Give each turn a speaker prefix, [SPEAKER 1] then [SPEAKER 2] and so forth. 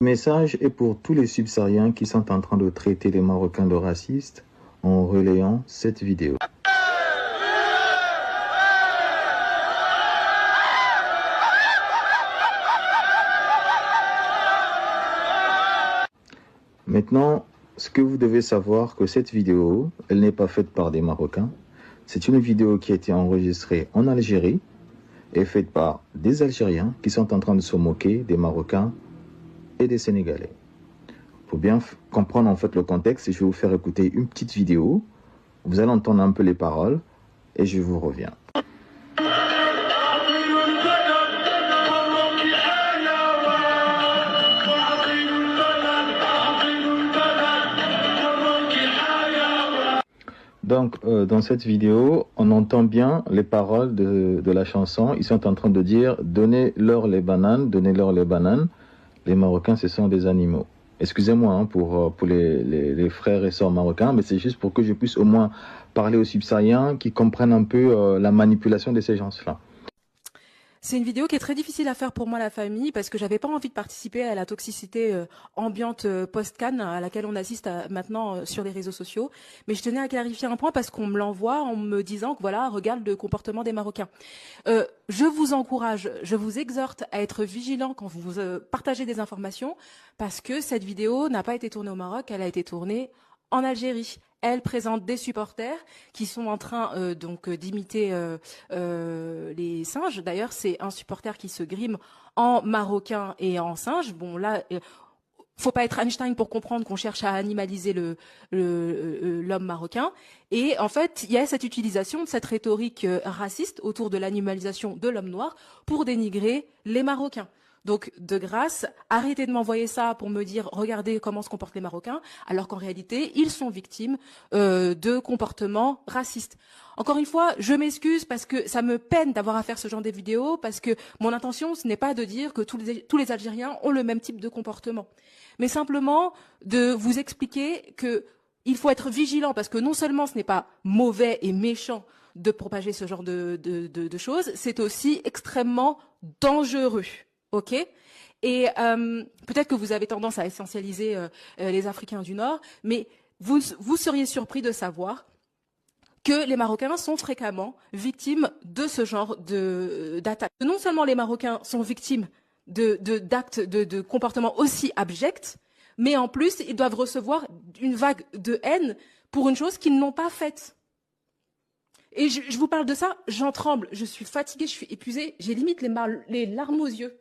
[SPEAKER 1] Le message est pour tous les subsahariens qui sont en train de traiter les Marocains de racistes en relayant cette vidéo. Maintenant, ce que vous devez savoir, que cette vidéo, elle n'est pas faite par des Marocains. C'est une vidéo qui a été enregistrée en Algérie et faite par des Algériens qui sont en train de se moquer des Marocains et des Sénégalais. Pour bien comprendre en fait le contexte, je vais vous faire écouter une petite vidéo. Vous allez entendre un peu les paroles et je vous reviens. Donc, dans cette vidéo, on entend bien les paroles de la chanson. Ils sont en train de dire « Donnez-leur les bananes, donnez-leur les bananes. Les Marocains, ce sont des animaux. » Excusez-moi hein, pour les frères et sœurs marocains, mais c'est juste pour que je puisse au moins parler aux subsahariens qui comprennent un peu la manipulation de ces gens-là.
[SPEAKER 2] C'est une vidéo qui est très difficile à faire pour moi, la famille, parce que j'avais pas envie de participer à la toxicité ambiante post-Cannes à laquelle on assiste maintenant sur les réseaux sociaux. Mais je tenais à clarifier un point parce qu'on me l'envoie en me disant que voilà, regarde le comportement des Marocains. Je vous encourage, je vous exhorte à être vigilant quand vous partagez des informations, parce que cette vidéo n'a pas été tournée au Maroc, elle a été tournée en Algérie. Elle présente des supporters qui sont en train d'imiter les singes. D'ailleurs, c'est un supporter qui se grime en marocain et en singe. Bon, là, faut pas être Einstein pour comprendre qu'on cherche à animaliser l'homme marocain. Et en fait, il y a cette utilisation de cette rhétorique raciste autour de l'animalisation de l'homme noir pour dénigrer les Marocains. Donc, de grâce, arrêtez de m'envoyer ça pour me dire « Regardez comment se comportent les Marocains », alors qu'en réalité, ils sont victimes de comportements racistes. Encore une fois, je m'excuse parce que ça me peine d'avoir à faire ce genre de vidéos, parce que mon intention, ce n'est pas de dire que tous les Algériens ont le même type de comportement, mais simplement de vous expliquer que il faut être vigilant, parce que non seulement ce n'est pas mauvais et méchant de propager ce genre de choses, c'est aussi extrêmement dangereux. Ok, et peut-être que vous avez tendance à essentialiser les Africains du Nord, mais vous seriez surpris de savoir que les Marocains sont fréquemment victimes de ce genre d'attaques. Non seulement les Marocains sont victimes d'actes de comportements aussi abjects, mais en plus ils doivent recevoir une vague de haine pour une chose qu'ils n'ont pas faite. Et je vous parle de ça, j'en tremble, je suis fatiguée, je suis épuisée, j'ai limite les larmes aux yeux.